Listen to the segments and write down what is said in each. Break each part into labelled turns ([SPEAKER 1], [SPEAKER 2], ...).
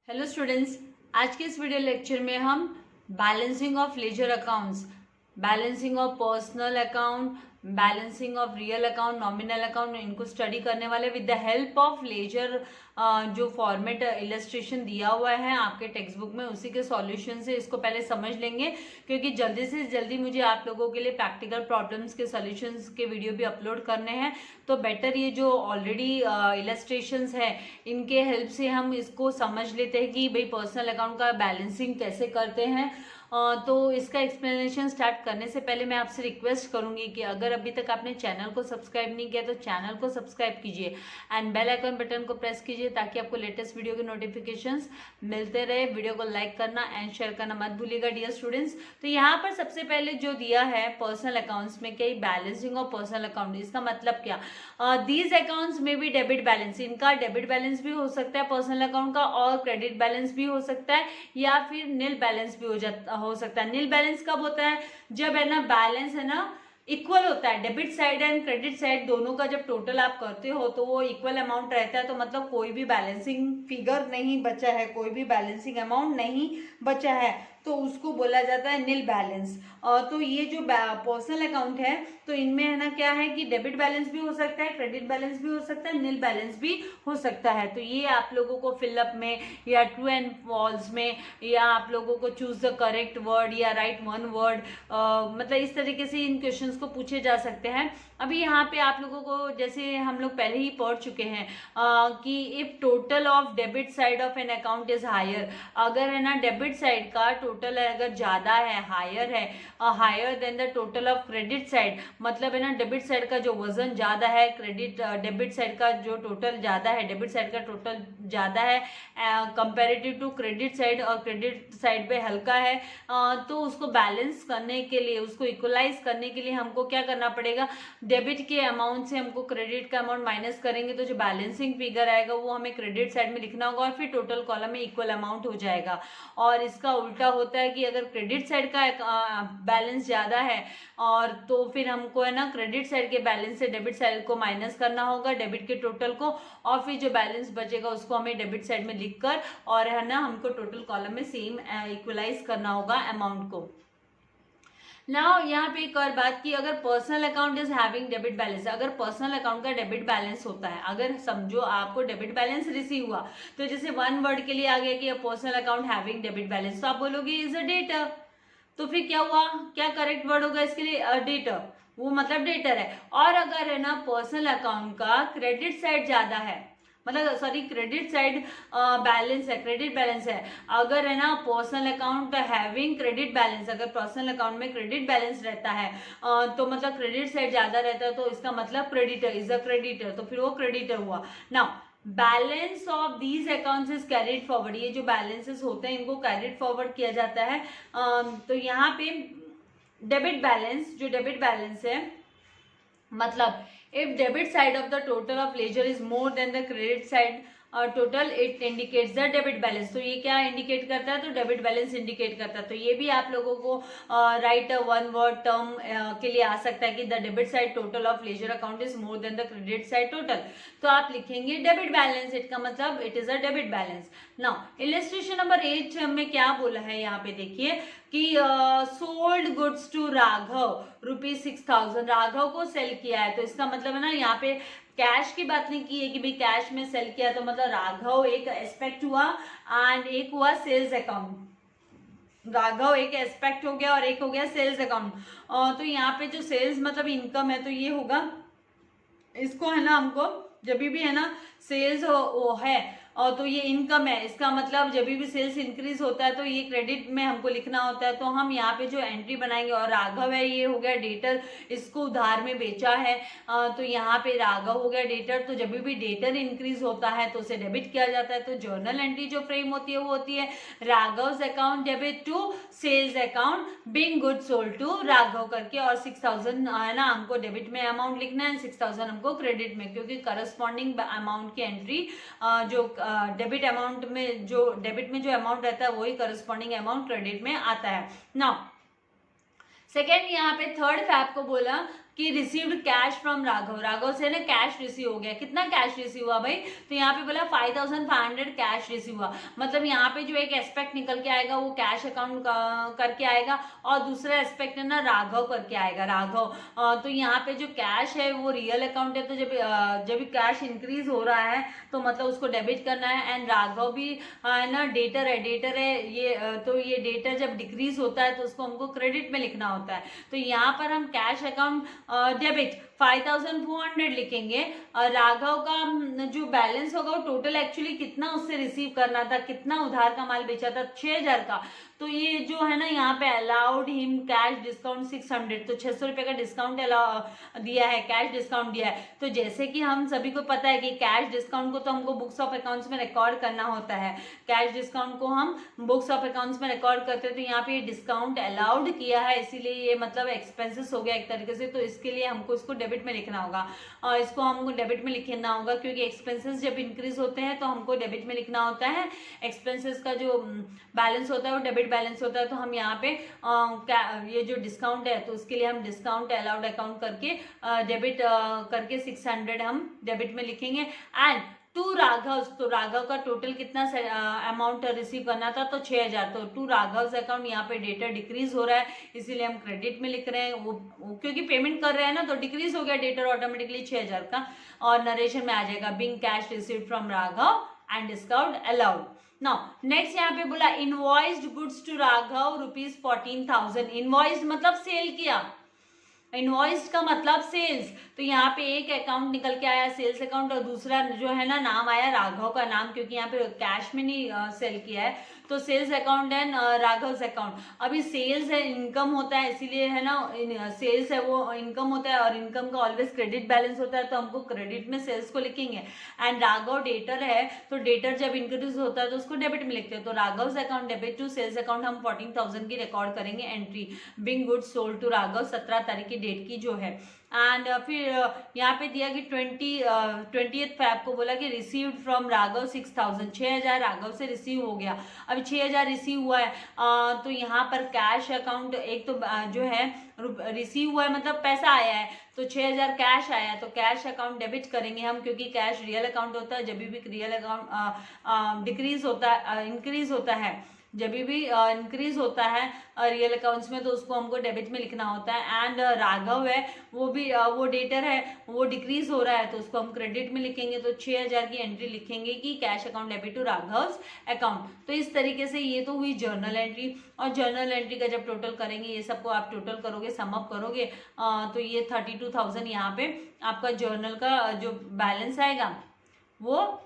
[SPEAKER 1] Hello students, आज के इस वीडियो लेक्चर में हम balancing of ledger accounts, balancing of personal account, balancing of real account, nominal account, इनको स्टडी करने वाले with the help of ledger. जो फॉर्मेट इलस्ट्रेशन दिया हुआ है आपके टेक्स्ट बुक में, उसी के सॉल्यूशन से इसको पहले समझ लेंगे, क्योंकि जल्दी से जल्दी मुझे आप लोगों के लिए प्रैक्टिकल प्रॉब्लम्स के सॉल्यूशंस के वीडियो भी अपलोड करने हैं। तो बेटर ये जो ऑलरेडी इलस्ट्रेशंस है, इनके हेल्प से हम इसको समझ लेते हैं कि भाई पर्सनल अकाउंट का बैलेंसिंग कैसे करते हैं। तो इसका एक्सप्लेनेशन स्टार्ट करने से पहले मैं आपसे रिक्वेस्ट करूंगी कि अगर अभी तक आपने चैनल को सब्सक्राइब नहीं किया तो चैनल को सब्सक्राइब कीजिए एंड बेल आइकन बटन को प्रेस कीजिए ताकि आपको लेटेस्ट वीडियो के नोटिफिकेशंस मिलते रहे। वीडियो को लाइक करना एंड शेयर करना मत भूलिएगा डियर स्टूडेंट्स। तो यहाँ पर सबसे पहले जो दिया है पर्सनल अकाउंट्स में, क्या बैलेंसिंग ऑफ पर्सनल अकाउंट, इसका मतलब क्या, दीज अकाउंट्स में भी डेबिट बैलेंस, इनका डेबिट बैलेंस भी हो सकता है पर्सनल अकाउंट का, और क्रेडिट बैलेंस भी हो सकता है, या फिर नील बैलेंस भी हो सकता है। नील बैलेंस कब होता है? जब है ना बैलेंस है ना इक्वल होता है, debit side and credit side दोनों का जब टोटल आप करते हो तो वो इक्वल अमाउंट रहता है, तो मतलब कोई भी बैलेंसिंग फिगर नहीं बचा है, कोई भी बैलेंसिंग अमाउंट नहीं बचा है, तो उसको बोला जाता है नील बैलेंस। तो ये जो पर्सनल अकाउंट है तो इनमें है ना क्या है कि डेबिट बैलेंस भी हो सकता है, क्रेडिट बैलेंस भी हो सकता है, नील बैलेंस भी हो सकता है। तो ये आप लोगों को फिलअप में या ट्रू एंड फॉल्स में, या आप लोगों को चूज द करेक्ट वर्ड या राइट वन वर्ड, मतलब इस तरीके से इन क्वेश्चंस को पूछे जा सकते हैं। अभी यहाँ पे आप लोगों को, जैसे हम लोग पहले ही पढ़ चुके हैं कि if total of debit side of an account is higher, अगर है ना डेबिट साइड का टोटल अगर ज्यादा है, हायर है, higher than the total of credit side, मतलब है ना डेबिट साइड का जो वजन ज्यादा है, डेबिट साइड का जो टोटल ज्यादा है, डेबिट साइड का टोटल ज्यादा है कंपेरेटिव टू क्रेडिट साइड, और क्रेडिट साइड पे हल्का है, तो उसको बैलेंस करने के लिए, उसको इक्वलाइज करने के लिए हमको क्या करना पड़ेगा, डेबिट के अमाउंट से हमको क्रेडिट का अमाउंट माइनस करेंगे तो जो बैलेंसिंग फिगर आएगा वो हमें क्रेडिट साइड में लिखना होगा, और फिर टोटल कॉलम में इक्वल अमाउंट हो जाएगा। और इसका उल्टा होता है कि अगर क्रेडिट साइड का बैलेंस ज्यादा है, और तो फिर हमको है ना क्रेडिट साइड के बैलेंस से डेबिट साइड को माइनस करना होगा, डेबिट के टोटल को, और फिर जो बैलेंस बचेगा उसको हमें डेबिट साइड में लिखकर, और है ना हमको टोटल कॉलम में सेम इक्वलाइज करना होगा अमाउंट को। नाउ यहाँ पे एक और बात की, अगर personal account is having debit balance, अगर पर्सनल अकाउंट का डेबिट बैलेंस होता है, अगर समझो आपको डेबिट बैलेंस रिसीव हुआ, तो जैसे वन वर्ड के लिए आ गया कि personal account having debit balance, तो आप बोलोगे इज अ डेटर, तो फिर क्या हुआ, क्या करेक्ट वर्ड होगा इसके लिए, डेटर, वो मतलब डेटर है। और अगर है ना पर्सनल अकाउंट का क्रेडिट साइड ज्यादा है, मतलब सॉरी क्रेडिट साइड बैलेंस है, क्रेडिट बैलेंस है, अगर है ना personal account having credit balance, अगर पर्सनल अकाउंट में क्रेडिट बैलेंस रहता है तो मतलब क्रेडिट साइड ज्यादा रहता है, तो इसका मतलब क्रेडिटर इज अ क्रेडिटर, तो फिर वो क्रेडिटर हुआ। Now balance of these accounts is carried forward, ये जो बैलेंसेस होते हैं इनको कैरिड फॉरवर्ड किया जाता है। तो यहाँ पे डेबिट बैलेंस, जो डेबिट बैलेंस है, मतलब if debit side of the total of ledger is more than the credit side total, it indicates the debit balance। तो ये क्या इंडिकेट करता है, तो डेबिट बैलेंस इंडिकेट करता है। तो ये भी आप लोगों को राइट वन वर्ड टर्म के लिए आ सकता है कि the debit side total of ledger account is more than the credit side total, तो आप लिखेंगे डेबिट बैलेंस, इसका मतलब it is a debit balance. Now illustration number 8 में क्या बोला है, यहाँ पे देखिए कि sold goods to Raghav ₹6,000, Raghav को सेल किया है, तो इसका मतलब है ना यहाँ पे कैश की बात नहीं की है कि भाई कैश में सेल किया, तो मतलब राघव एक एस्पेक्ट हुआ एंड एक हुआ सेल्स अकाउंट, राघव एक एस्पेक्ट हो गया और एक हो गया सेल्स अकाउंट। तो यहाँ पे जो सेल्स मतलब इनकम है, तो ये होगा, इसको है ना हमको जब भी है ना सेल्स वो है और तो ये इनकम है, इसका मतलब जब भी सेल्स इंक्रीज होता है तो ये क्रेडिट में हमको लिखना होता है। तो हम यहाँ पे जो एंट्री बनाएंगे, और राघव है ये हो गया डेटर, इसको उधार में बेचा है, तो यहाँ पे राघव हो गया डेटर, तो जब भी डेटर इंक्रीज होता है तो उसे डेबिट किया जाता है। तो जर्नल एंट्री जो फ्रेम होती है वो होती है Raghav account debit to sales account being good sold to Raghav करके, और 6,000 है ना हमको डेबिट में अमाउंट लिखना है, 6,000 हमको क्रेडिट में, क्योंकि करस्पॉन्डिंग अमाउंट की एंट्री जो डेबिट अमाउंट में, जो डेबिट में जो अमाउंट रहता है वही करस्पॉन्डिंग अमाउंट क्रेडिट में आता है। नाउ सेकेंड यहाँ पे थर्ड फैक्ट को बोला कि received cash from Raghav, Raghav से ना कैश रिसीव हो गया। कितना कैश रिसीव हुआ भाई, तो यहाँ पे बोला 5500 कैश रिसीव हुआ। मतलब यहाँ पे जो एक एस्पेक्ट निकल के आएगा वो कैश अकाउंट करके आएगा और दूसरा एस्पेक्ट है ना राघव करके आएगा, राघव। तो यहाँ पे जो कैश है वो रियल अकाउंट है, तो जब कैश इंक्रीज हो रहा है तो मतलब उसको डेबिट करना है। एंड राघव भी है ना डेटर है, डेटर है ये, तो ये डेटर जब डिक्रीज होता है तो उसको हमको क्रेडिट में लिखना होता है। तो यहाँ पर हम कैश अकाउंट डेबिट 5400 लिखेंगे। राघव का जो बैलेंस होगा वो टोटल एक्चुअली कितना उससे रिसीव करना था, कितना उधार का माल बेचा था, 6000 का। तो ये जो है ना यहाँ पे अलाउड हिम कैश डिस्काउंट 600, तो 600 रुपए का डिस्काउंट दिया है, कैश डिस्काउंट दिया है। तो जैसे कि हम सभी को पता है कि कैश डिस्काउंट को तो हमको बुक्स ऑफ अकाउंट्स में रिकॉर्ड करना होता है, कैश डिस्काउंट को हम बुक्स ऑफ अकाउंट्स में रिकॉर्ड करते हैं। तो यहाँ पे डिस्काउंट अलाउड किया है, इसीलिए ये मतलब एक्सपेंसेस हो गया एक तरीके से। तो इसके लिए हमको इसको डेबिट में लिखना होगा, और इसको हमको डेबिट में लिखना होगा क्योंकि एक्सपेंसेस जब इंक्रीज होते हैं तो हमको डेबिट में लिखना होता है। एक्सपेंसेस का जो बैलेंस होता है वो डेबिट बैलेंस होता है। तो हम यहाँ पे ये जो डिस्काउंट है तो उसके लिए हम डिस्काउंट अलाउड अकाउंट करके डेबिट करके 600 हम डेबिट में लिखेंगे। एंड टू राघव, तो राघव का टोटल कितना अमाउंट रिसीव करना था, तो 6000। तो टू राघव अकाउंट यहाँ पे डेटा डिक्रीज हो रहा है, इसीलिए हम क्रेडिट में लिख रहे हैं। वो क्योंकि पेमेंट कर रहे हैं ना तो डिक्रीज हो गया डेटर ऑटोमेटिकली 6000 का, और नरेशन में आ जाएगा being cash received from Raghav and discount allowed. Now next यहाँ पे बोला invoiced goods to Raghav ₹14,000। Invoiced मतलब सेल किया, इनवॉइस्ड का मतलब सेल्स। तो यहाँ पे एक अकाउंट निकल के आया सेल्स अकाउंट, और दूसरा जो है ना नाम आया राघव का नाम, क्योंकि यहाँ पे कैश में नहीं सेल किया है तो sales account and Raghav account. अभी सेल्स है इनकम होता है, इसीलिए है ना सेल्स है वो इनकम होता है, और इनकम का ऑलवेज क्रेडिट बैलेंस होता है, तो हमको क्रेडिट में सेल्स को लिखेंगे। एंड राघव डेटर है, तो डेटर जब इंक्रीज होता है तो उसको डेबिट में लिखते हैं। तो Raghav account debit to sales account हम 14,000 की रिकॉर्ड करेंगे entry, being goods sold to Raghav 17 तारीख की डेट की जो है। एंड फिर यहाँ पे दिया कि 20th Feb को बोला कि रिसीव्ड फ्रॉम राघव 6,000, 6000 राघव से रिसीव हो गया। अभी 6000 रिसीव हुआ है, तो यहाँ पर कैश अकाउंट एक तो जो है रिसीव हुआ है मतलब पैसा आया है, तो 6000 कैश आया है, तो कैश अकाउंट डेबिट करेंगे हम, क्योंकि कैश रियल अकाउंट होता है। जब भी रियल अकाउंट डिक्रीज होता है, इंक्रीज होता है, जब भी इंक्रीज होता है रियल अकाउंट्स में तो उसको हमको डेबिट में लिखना होता है। एंड राघव है वो भी वो डेटर है, वो डिक्रीज हो रहा है तो उसको हम क्रेडिट में लिखेंगे। तो 6000 की एंट्री लिखेंगे कि cash account debit to Raghav account. तो इस तरीके से ये तो हुई जर्नल एंट्री, और जर्नल एंट्री का जब टोटल करेंगे, ये सबको आप टोटल करोगे, समअप करोगे, तो ये 32,000 यहाँ पे आपका जर्नल का जो बैलेंस आएगा वो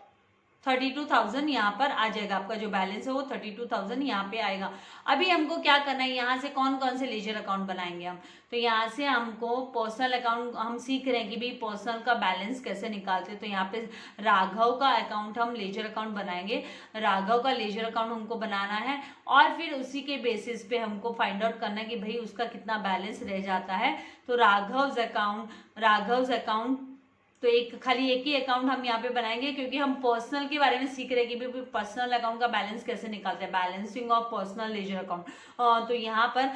[SPEAKER 1] 32,000 यहाँ पर आ जाएगा। आपका जो बैलेंस है वो 32,000 यहाँ पे आएगा। अभी हमको क्या करना है, यहाँ से कौन कौन से लेजर अकाउंट बनाएंगे हम, तो यहाँ से हमको पर्सनल अकाउंट हम सीख रहे हैं कि भाई पर्सनल का बैलेंस कैसे निकालते हैं। तो यहाँ पे राघव का अकाउंट हम लेजर अकाउंट बनाएंगे, राघव का लेजर अकाउंट हमको बनाना है, और फिर उसी के बेसिस पे हमको फाइंड आउट करना है कि भाई उसका कितना बैलेंस रह जाता है। तो राघव अकाउंट तो खाली एक ही अकाउंट हम यहाँ पे बनाएंगे, क्योंकि हम पर्सनल के बारे में सीख रहे हैं कि भी पर्सनल अकाउंट का बैलेंस कैसे निकालते हैं, balancing of personal ledger account. तो यहाँ पर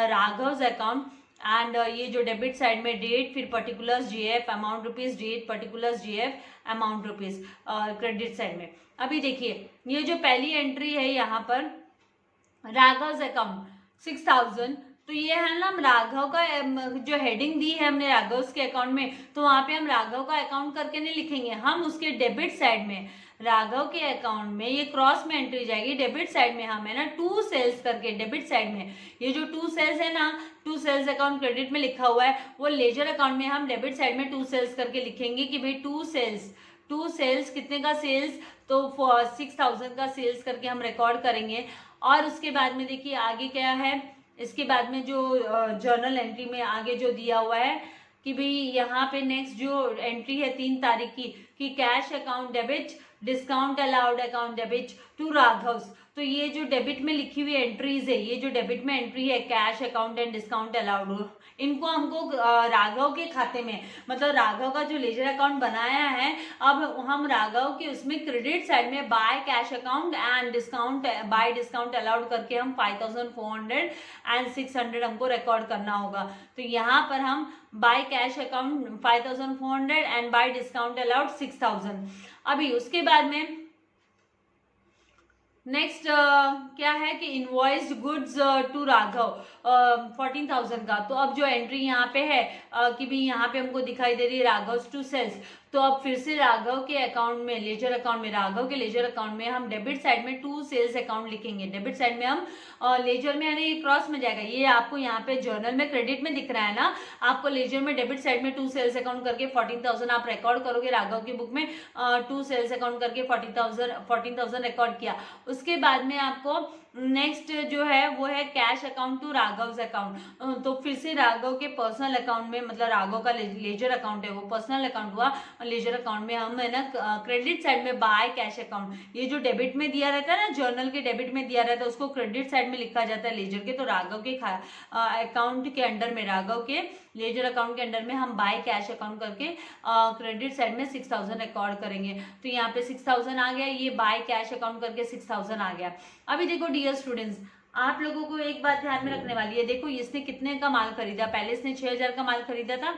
[SPEAKER 1] राघव अकाउंट एंड ये जो डेबिट साइड में डेट, फिर particulars GF amount rupees, date particulars GF amount rupees credit side में। अभी देखिए ये जो पहली एंट्री है यहाँ पर राघव अकाउंट 6,000, तो ये है ना राघव का जो हेडिंग दी है हमने राघव के अकाउंट में, तो वहां पे हम राघव का अकाउंट करके नहीं लिखेंगे, हम उसके डेबिट साइड में राघव के अकाउंट में ये क्रॉस में एंट्री जाएगी, डेबिट साइड में हम है ना टू सेल्स करके डेबिट साइड में ये जो टू सेल्स है ना, टू सेल्स अकाउंट क्रेडिट में लिखा हुआ है, वो लेजर अकाउंट में हम डेबिट साइड में टू सेल्स करके लिखेंगे कि भाई टू सेल्स कितने का सेल्स, तो 6,000 का सेल्स करके हम रिकॉर्ड करेंगे। और उसके बाद में देखिए आगे क्या है, इसके बाद में जो जर्नल एंट्री में आगे जो दिया हुआ है कि भाई यहाँ पे नेक्स्ट जो एंट्री है 3 तारीख की कि cash account debit discount allowed account debit to Raghav. तो ये जो डेबिट में लिखी हुई एंट्रीज है, ये जो डेबिट में एंट्री है cash account and discount allowed, इनको हमको राघव के खाते में, मतलब राघव का जो लेजर अकाउंट बनाया है, अब हम राघव के उसमें क्रेडिट साइड में by cash account and discount bye discount allowed करके हम 5400 एंड 600 हमको रिकॉर्ड करना होगा। तो यहाँ पर हम by cash account 5400 and bye discount allowed 6000। अभी उसके बाद में नेक्स्ट क्या है कि इनवॉइस्ड गुड्स टू राघव 14,000 का। तो अब जो एंट्री यहाँ पे है कि भी यहाँ पे हमको दिखाई दे रही है राघव टू सेल्स, तो अब फिर से राघव के अकाउंट में, लेजर अकाउंट में, राघव के लेजर अकाउंट में हम डेबिट साइड में टू सेल्स अकाउंट लिखेंगे। डेबिट साइड में हम लेजर में, यानी ये क्रॉस में जाएगा, ये आपको यहाँ पे जर्नल में क्रेडिट में दिख रहा है ना, आपको लेजर में डेबिट साइड में टू सेल्स अकाउंट करके 14,000 आप रिकॉर्ड करोगे। राघव की बुक में टू सेल्स अकाउंट करके 14,000 रिकॉर्ड किया। उसके बाद में आपको नेक्स्ट जो है वो है cash account to Raghav account. तो फिर से राघव के पर्सनल अकाउंट में, मतलब राघव का लेजर अकाउंट है वो पर्सनल अकाउंट हुआ, लेजर अकाउंट में हम है ना क्रेडिट साइड में बाय कैश अकाउंट, ये जो डेबिट में दिया रहता है ना, जर्नल के डेबिट में दिया रहता है, उसको क्रेडिट साइड में लिखा जाता है लेजर के। तो राघव के अकाउंट के अंडर में, राघव के लेजर अकाउंट के अंडर में हम बाय कैश अकाउंट करके क्रेडिट साइड में 6000 रिकॉर्ड करेंगे। तो यहाँ पे 6000 आ गया, ये बाय कैश अकाउंट करके 6000 आ गया। अभी देखो डियर स्टूडेंट्स, आप लोगों को एक बात ध्यान में रखने वाली है। देखो इसने कितने का माल खरीदा, पहले इसने 6000 का माल खरीदा था,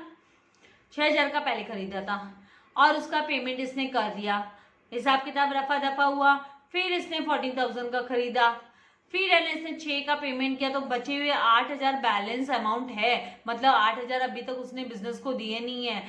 [SPEAKER 1] 6000 का पहले खरीदा था, और उसका पेमेंट इसने कर दिया, हिसाब किताब रफा दफा हुआ। फिर इसने 14,000 का खरीदा, फिर इसने 6 का पेमेंट किया, तो बचे हुए 8,000 बैलेंस अमाउंट है, मतलब 8,000 अभी तक उसने बिजनेस को दिए नहीं है,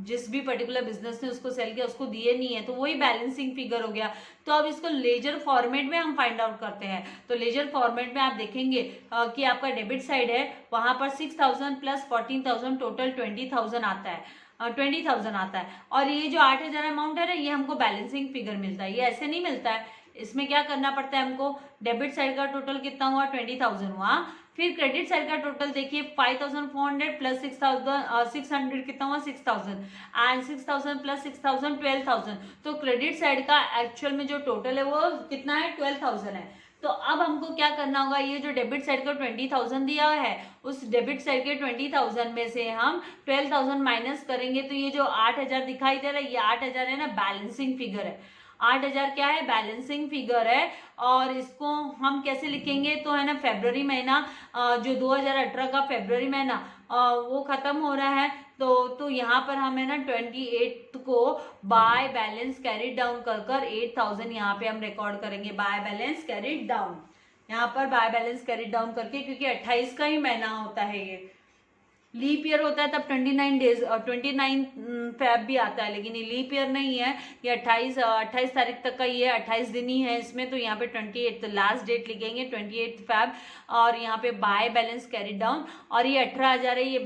[SPEAKER 1] जिस भी पर्टिकुलर बिजनेस ने उसको सेल किया उसको दिए नहीं है, तो वही बैलेंसिंग फिगर हो गया। तो अब इसको लेजर फॉर्मेट में हम फाइंड आउट करते हैं। तो लेजर फॉर्मेट में आप देखेंगे कि आपका डेबिट साइड है, वहां पर 6,000 प्लस 14,000 टोटल 20,000 आता है, 20,000 आता है। और ये जो 8,000 अमाउंट है ना, ये हमको बैलेंसिंग फिगर मिलता है, ये ऐसे नहीं मिलता है। इसमें क्या करना पड़ता है हमको, डेबिट साइड का टोटल कितना हुआ, 20,000 हुआ। फिर क्रेडिट साइड का टोटल देखिए 5,400 प्लस 6,600 कितना हुआ, 6,000 एंड 6,000 प्लस 6,000 12,000। तो क्रेडिट साइड का एक्चुअल में जो टोटल है वो कितना है, 12,000 है। तो अब हमको क्या करना होगा, ये जो डेबिट साइड का 20,000 दिया है, उस डेबिट साइड के 20,000 में से हम 12,000 माइनस करेंगे। तो ये जो 8,000 दिखाई दे रहा है, ये 8,000 है ना बैलेंसिंग फिगर है, 8,000 क्या है, बैलेंसिंग फिगर है। और इसको हम कैसे लिखेंगे, तो है ना फरवरी महीना, जो 2018 का फरवरी महीना वो खत्म हो रहा है, तो यहाँ पर हम है ना 28 को बाय बैलेंस कैरिड डाउन कर 8,000 यहाँ पे हम रिकॉर्ड करेंगे, बाय बैलेंस कैरिड डाउन, यहाँ पर बाय बैलेंस कैरिड डाउन करके, क्योंकि 28 का ही महीना होता है, ये लीप ईयर होता है तब 29 डेज और 29 फेब भी आता है, लेकिन ये लीप ईयर नहीं है, ये 28 तारीख तक का ही है, 28 दिन ही है इसमें। तो यहाँ पे 28 लास्ट डेट लिखेंगे 28 फेब, और यहाँ पे बाय बैलेंस कैरिड डाउन, और ये 18,000 है, ये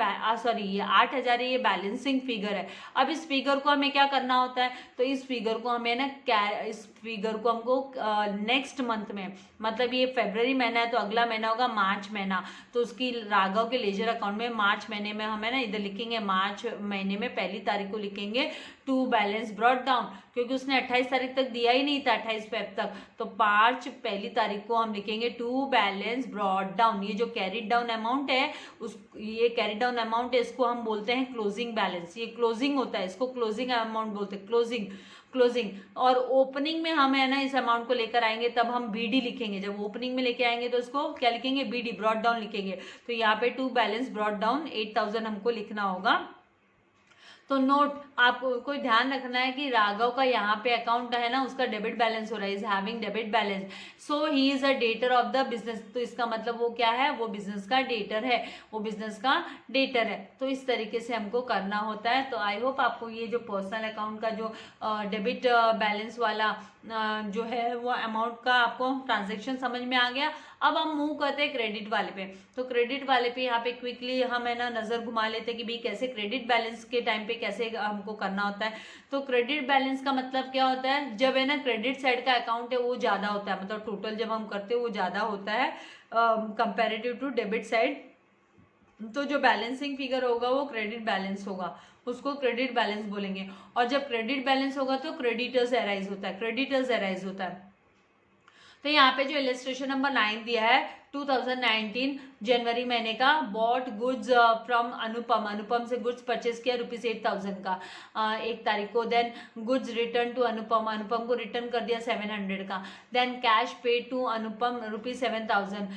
[SPEAKER 1] ये 8,000 है, ये बैलेंसिंग फिगर है। अब इस फिगर को हमें क्या करना होता है, तो इस फिगर को हमें ना इस फिगर को हमको नेक्स्ट मंथ में, मतलब ये फरवरी महीना है तो अगला महीना होगा मार्च महीना, तो उसकी राघव के लेजर अकाउंट में मार्च महीने में हमें ना इधर लिखेंगे, मार्च महीने में 1 तारीख को लिखेंगे टू बैलेंस ब्रॉट डाउन, क्योंकि उसने 28 तारीख तक दिया ही नहीं था, 28 फेब तक, तो मार्च 1 तारीख को हम लिखेंगे टू बैलेंस ब्रॉट डाउन। ये जो कैरिड डाउन अमाउंट है, ये कैरिड डाउन अमाउंट है, इसको हम बोलते हैं क्लोजिंग बैलेंस, ये क्लोजिंग होता है, इसको क्लोजिंग अमाउंट बोलते हैं, क्लोजिंग। और ओपनिंग में हम है ना इस अमाउंट को लेकर आएंगे, तब हम बीडी लिखेंगे, जब ओपनिंग में लेके आएंगे तो इसको क्या लिखेंगे, बीडी ब्रॉट डाउन लिखेंगे। तो यहाँ पे टू बैलेंस ब्रॉट डाउन 8,000 हमको लिखना होगा। तो नोट, आपको ध्यान रखना है कि राघव का यहाँ पे अकाउंट है ना, उसका डेबिट बैलेंस हो रहा है, is having debit balance, so he is a debtor of the business. तो इसका मतलब वो क्या है, वो बिजनेस का डेटर है, वो बिजनेस का डेटर है। तो इस तरीके से हमको करना होता है। तो आई होप आपको ये जो पर्सनल अकाउंट का जो डेबिट बैलेंस वाला जो है वो अमाउंट का आपको ट्रांजेक्शन समझ में आ गया। अब हम मूव करते हैं क्रेडिट वाले पे। तो क्रेडिट वाले पे यहाँ पे क्विकली हम है ना नजर घुमा लेते हैं कि भाई कैसे क्रेडिट बैलेंस के टाइम पे कैसे हमको करना होता है। तो क्रेडिट बैलेंस का मतलब क्या होता है, जब है ना क्रेडिट साइड का अकाउंट है वो ज्यादा होता है, मतलब टोटल जब हम करते हैं वो ज्यादा होता है कंपेरेटिव टू डेबिट साइड तो जो बैलेंसिंग फिगर होगा वो क्रेडिट बैलेंस होगा, उसको क्रेडिट बैलेंस बोलेंगे। और जब क्रेडिट बैलेंस होगा तो क्रेडिटर्स अराइज होता है, क्रेडिटर्स अराइज होता है। तो यहाँ पे जो इलस्ट्रेशन नंबर 9 दिया है 2019 जनवरी महीने का, बॉट गुड्स फ्रॉम अनुपम, अनुपम से गुड्स परचेज किया ₹8,000 का 1 तारीख को। देन गुड्स रिटर्न टू अनुपम, अनुपम को रिटर्न कर दिया 700 का। देन कैश पे टू अनुपम ₹7,000,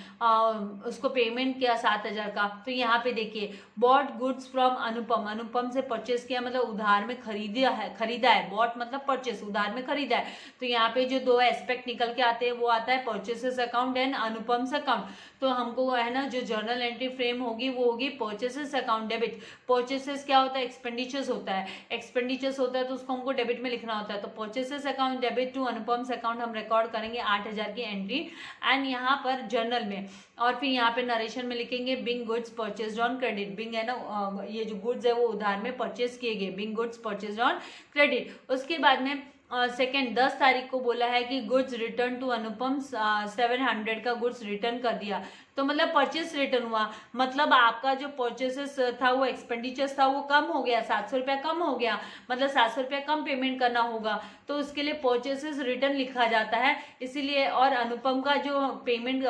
[SPEAKER 1] उसको पेमेंट किया 7,000 का। तो यहाँ पे देखिए बॉट गुड्स फ्रॉम अनुपम, अनुपम से परचेज किया मतलब उधार में खरीदा है, बॉट मतलब परचेस, उधार में खरीदा है। तो यहाँ पे जो दो एस्पेक्ट निकल के आते हैं वो आता है परचेसेस अकाउंट एंड अनुपम्स अकाउंट। तो हमको है ना जो जर्नल एंट्री फ्रेम होगी वो होगी परचेसेस अकाउंट डेबिट। परचेसेस क्या होता है, एक्सपेंडिचर्स होता है, एक्सपेंडिचर्स होता है तो उसको हमको डेबिट में लिखना होता है। तो purchases account debit to Anupam's account हम रिकॉर्ड करेंगे 8,000 की एंट्री एंड यहाँ पर जर्नल में। और फिर यहाँ पे नरेशन में लिखेंगे being goods purchase on credit, being है ना ये जो गुड्स है वो उधार में परचेज किए गए, Bing goods purchase on credit. उसके बाद में सेकेंड 10 तारीख को बोला है कि गुड्स रिटर्न टू अनुपम 700 का गुड्स रिटर्न कर दिया। तो मतलब परचेस रिटर्न हुआ, मतलब आपका जो परचेसेस था वो एक्सपेंडिचर्स था वो कम हो गया, 700 रुपया कम हो गया, मतलब 700 रुपया कम पेमेंट करना होगा। तो उसके लिए परचेसेस रिटर्न लिखा जाता है इसीलिए। और अनुपम का जो पेमेंट,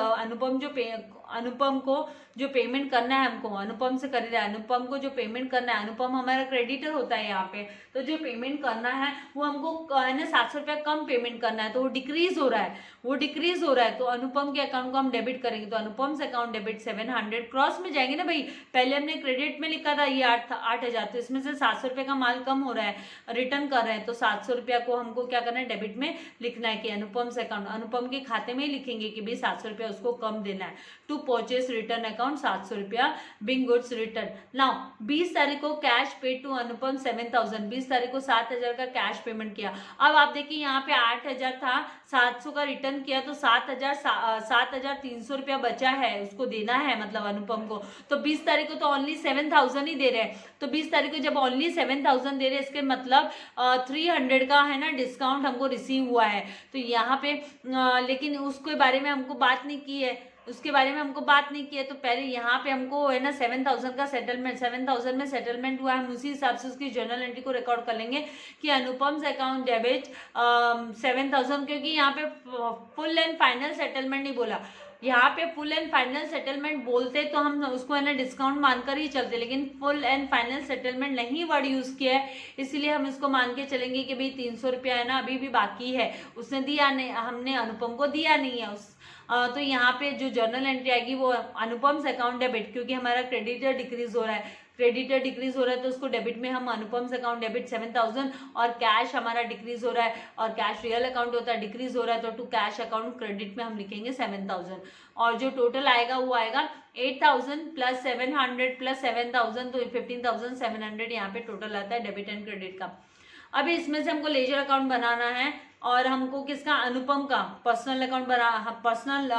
[SPEAKER 1] अनुपम को जो पेमेंट करना है, हमको अनुपम से खरीदा है, अनुपम को जो पेमेंट करना है, अनुपम हमारा क्रेडिटर होता है यहाँ पे। तो जो पेमेंट करना है वो हमको है ना 700 रुपया कम पेमेंट करना है, तो वो डिक्रीज हो रहा है, वो डिक्रीज हो रहा है। तो अनुपम के अकाउंट को हम डेबिट करेंगे। तो अनुपम से अकाउंट डेबिट 700, क्रॉस में जाएंगे ना भाई, पहले हमने क्रेडिट में लिखा था ये 8,000, तो इसमें से 700 रुपये का माल कम हो रहा है, रिटर्न कर रहे हैं, तो 700 रुपया को हमको क्या करना है, डेबिट में लिखना है कि अनुपम से अकाउंट, अनुपम के खाते में ही लिखेंगे कि भाई 700 रुपया उसको कम देना है। टू परचेस रिटर्न अकाउंट 700 रुपया, बिंग गुड्स रिटर्न। नाउ 20 तारीख को कैश पे टू अनुपम 7,000, 20 तारीख को 7,000 का कैश पेमेंट किया। अब आप देखिए यहाँ पे 8,000 था, 700 का रिटर्न किया तो 7,300 रुपया बचा है, उसको देना है मतलब अनुपम को। तो 20 तारीख को तो ओनली 7,000 ही दे रहे हैं। तो 20 तारीख को जब ओनली 7,000 दे रहे हैं इसके मतलब 300 का है ना डिस्काउंट हमको रिसीव हुआ है। तो यहाँ पे लेकिन उसके बारे में हमको बात नहीं की है, उसके बारे में हमको बात नहीं की है। तो पहले यहाँ पे हमको है ना 7,000 का सेटलमेंट, 7,000 में सेटलमेंट हुआ है, हम उसी हिसाब से उसकी जर्नल एंट्री को रिकॉर्ड कर लेंगे कि अनुपम्स अकाउंट डेबिट 7,000, क्योंकि यहाँ पे फुल एंड फाइनल सेटलमेंट नहीं बोला। यहाँ पे फुल एंड फाइनल सेटलमेंट बोलते तो हम उसको है ना डिस्काउंट मानकर ही चलते, लेकिन फुल एंड फाइनल सेटलमेंट नहीं वर्ड यूज किया है, इसलिए हम इसको मान के चलेंगे कि भाई 300 रुपया है ना अभी भी बाकी है, उसने दिया नहीं, हमने अनुपम को दिया नहीं है तो यहाँ पे जो जर्नल एंट्री आएगी वो अनुपम्स अकाउंट डेबिट, क्योंकि हमारा क्रेडिटर डिक्रीज हो रहा है, क्रेडिटर डिक्रीज हो रहा है तो उसको डेबिट में हम अनुपम्स अकाउंट डेबिट 7,000, और कैश हमारा डिक्रीज हो रहा है और कैश रियल अकाउंट होता है, डिक्रीज हो रहा है तो टू कैश अकाउंट क्रेडिट में हम लिखेंगे 7,000, और जो टोटल आएगा वो आएगा 8,000 प्लस 700 प्लस 7,000, तो 15,700 यहाँ पे टोटल आता है डेबिट एंड क्रेडिट का। अभी इसमें से हमको लेजर अकाउंट बनाना है और हमको किसका, अनुपम का पर्सनल अकाउंट बना, पर्सनल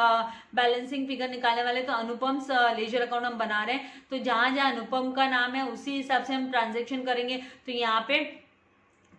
[SPEAKER 1] बैलेंसिंग फिगर निकालने वाले, तो अनुपम लेजर अकाउंट हम बना रहे हैं। तो जहां जहां अनुपम का नाम है उसी हिसाब से हम ट्रांजेक्शन करेंगे। तो यहाँ पे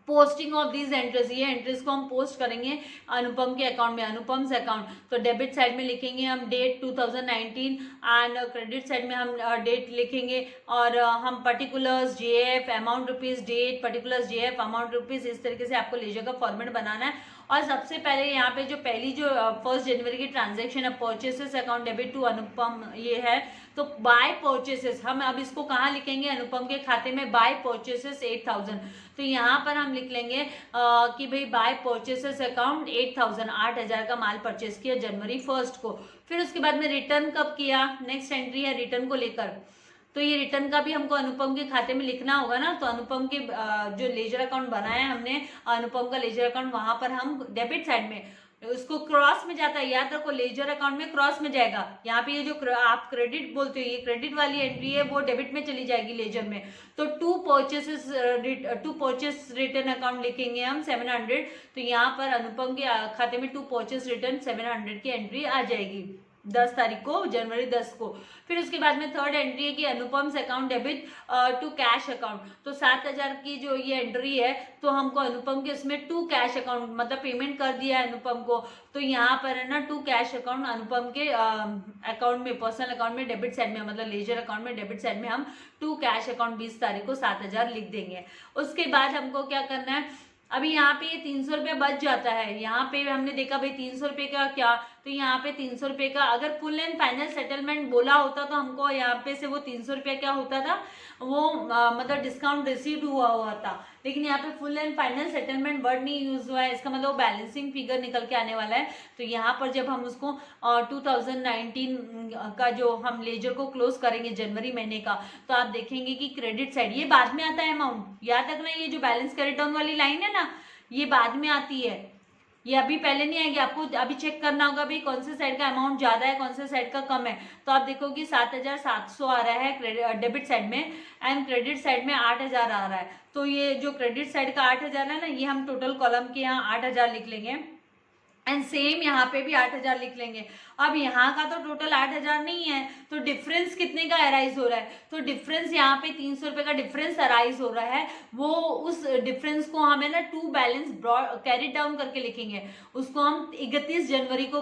[SPEAKER 1] पोस्टिंग ऑफ दीज एंट्रीज, ये एंट्रीज को हम पोस्ट करेंगे अनुपम के अकाउंट में, अनुपम्स अकाउंट। तो डेबिट साइड में लिखेंगे हम डेट 2019 एंड क्रेडिट साइड में हम डेट लिखेंगे, और हम particulars JF amount rupees date, particulars JF amount rupees, इस तरीके से आपको लेजर का फॉर्मेट बनाना है। और सबसे पहले यहाँ पे जो पहली जो 1 जनवरी की ट्रांजेक्शन है परचेसेस अकाउंट डेबिट टू अनुपम ये है, तो बाय परचेसेस हम अब इसको कहाँ लिखेंगे, अनुपम के खाते में बाय परचेसेस 8,000। तो यहाँ पर हम लिख लेंगे कि भाई बाय परचेसेस अकाउंट 8,000, 8,000 का माल परचेस किया जनवरी 1 को। फिर उसके बाद में रिटर्न कब किया, नेक्स्ट एंट्री है रिटर्न को लेकर, तो ये रिटर्न का भी हमको अनुपम के खाते में लिखना होगा ना। तो अनुपम के जो लेजर अकाउंट बनाया हमने, अनुपम का लेजर अकाउंट, वहां पर हम डेबिट साइड में उसको क्रॉस में जाता है, याद रखो लेजर अकाउंट में क्रॉस में जाएगा। यहाँ पे ये जो आप क्रेडिट बोलते हो ये क्रेडिट वाली एंट्री है वो डेबिट में चली जाएगी लेजर में। तो टू परचेस रिटर्न अकाउंट लिखेंगे हम 700। तो यहाँ पर अनुपम के खाते में टू परचेस रिटर्न 700 की एंट्री आ जाएगी। 10 तारीख को, जनवरी 10 को। फिर उसके बाद में थर्ड एंट्री है कि Anupam's account debit to cash account. तो 7,000 की जो ये एंट्री है तो हमको अनुपम के उसमें टू कैश अकाउंट मतलब पेमेंट कर दिया है अनुपम को, तो यहाँ पर है ना टू कैश अकाउंट अनुपम के अकाउंट में, पर्सनल अकाउंट में डेबिट साइड में, मतलब लेजर अकाउंट में डेबिट साइड में हम टू कैश अकाउंट 20 तारीख को 7,000 लिख देंगे। उसके बाद हमको क्या करना है, अभी यहाँ पे ये 300 रुपये बच जाता है। यहाँ पे हमने देखा भाई 300 रुपये का क्या, तो यहाँ पे 300 रुपये का अगर फुल एंड फाइनल सेटलमेंट बोला होता तो हमको यहाँ पे से वो 300 रुपये क्या होता था, वो मतलब डिस्काउंट रिसीव हुआ था। लेकिन यहाँ पे full and final settlement word नहीं यूज हुआ है, इसका मतलब वो बैलेंसिंग फिगर निकल के आने वाला है। तो यहाँ पर जब हम उसको 2019 का जो हम लेजर को क्लोज करेंगे जनवरी महीने का, तो आप देखेंगे कि क्रेडिट साइड ये बाद में आता है अमाउंट, याद रखना ये जो बैलेंस कैरी डाउन वाली लाइन है ना ये बाद में आती है, ये अभी पहले नहीं आएगी। आपको अभी चेक करना होगा भाई कौन से साइड का अमाउंट ज्यादा है कौन से साइड का कम है। तो आप देखोगे 7,700 आ रहा है डेबिट साइड में एंड क्रेडिट साइड में 8,000 आ रहा है। तो ये जो क्रेडिट साइड का 8,000 है ना ये हम टोटल कॉलम के यहाँ 8,000 लिख लेंगे एंड सेम यहाँ पे भी 8,000 लिख लेंगे। अब यहाँ का तो टोटल 8,000 नहीं है, तो डिफरेंस कितने का अराइज हो रहा है, तो डिफरेंस यहाँ पे 300 रुपये का डिफरेंस अराइज हो रहा है। वो उस डिफरेंस को हमें ना टू बैलेंस कैरी डाउन करके लिखेंगे, उसको हम 31 जनवरी को,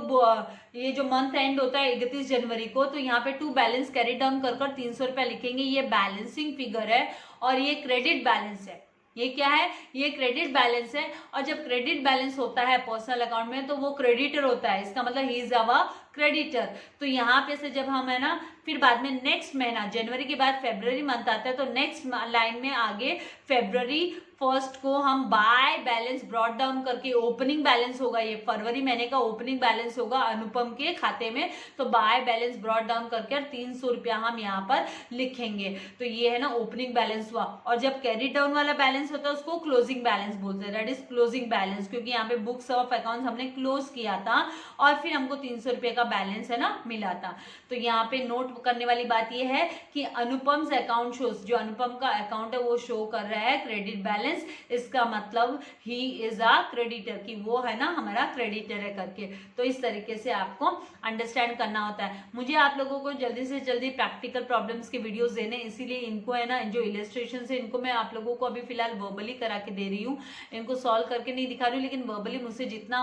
[SPEAKER 1] ये जो मंथ एंड होता है 31 जनवरी को, तो यहाँ पे टू बैलेंस कैरी डाउन कर 300 रुपया लिखेंगे। ये बैलेंसिंग फिगर है और ये क्रेडिट बैलेंस है। ये क्या है, ये क्रेडिट बैलेंस है। और जब क्रेडिट बैलेंस होता है पर्सनल अकाउंट में तो वो क्रेडिटर होता है, इसका मतलब ही इज अवर क्रेडिटर। तो यहाँ पे से जब हम है ना फिर बाद में नेक्स्ट महीना जनवरी के बाद फरवरी मंथ आता है, तो नेक्स्ट लाइन में आगे फरवरी 1 को हम बाय बैलेंस ब्रॉट डाउन करके ओपनिंग बैलेंस होगा, ये फरवरी महीने का ओपनिंग बैलेंस होगा अनुपम के खाते में, तो बाय बैलेंस ब्रॉट डाउन करके 300 रुपया हम यहाँ पर लिखेंगे। तो ये है ना ओपनिंग बैलेंस हुआ। और जब कैरी डाउन वाला बैलेंस होता है उसको क्लोजिंग बैलेंस बोलते हैं, दैट इज क्लोजिंग बैलेंस, क्योंकि यहाँ पे बुक्स ऑफ अकाउंट्स हमने क्लोज किया था और फिर हमको 300 रुपये का बैलेंस है ना मिला था। तो यहाँ पे नोट करने वाली बात ये है कि अनुपम अकाउंट शोज, जो अनुपम का अकाउंट है वो शो कर रहा है क्रेडिट बैलेंस, इसका मतलब ही इज अ क्रेडिटर, कि वो है ना हमारा क्रेडिटर है करके। तो इस तरीके से आपको अंडरस्टैंड करना होता है। मुझे आप लोगों को जल्दी से जल्दी प्रैक्टिकल प्रॉब्लम्स के वीडियोस देने, इसीलिए इनको है ना जो इलस्ट्रेशन है इनको मैं आप लोगों को अभी फिलहाल वर्बली करा के दे रही हूँ, इनको सॉल्व करके नहीं दिखा रही हूँ, लेकिन वर्बली मुझसे जितना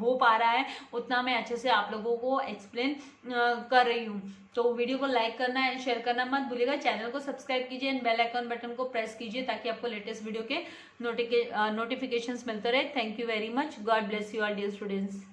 [SPEAKER 1] हो पा रहा है उतना मैं अच्छे से आप लोगों को एक्सप्लेन कर रही हूँ। तो वीडियो को लाइक करना है, शेयर करना मत भूलिएगा, चैनल को सब्सक्राइब कीजिए एंड बेल आइकन बटन को प्रेस कीजिए ताकि आपको लेटेस्ट वीडियो के नोटिफिकेशंस मिलते रहे। Thank you very much, God bless you all dear students.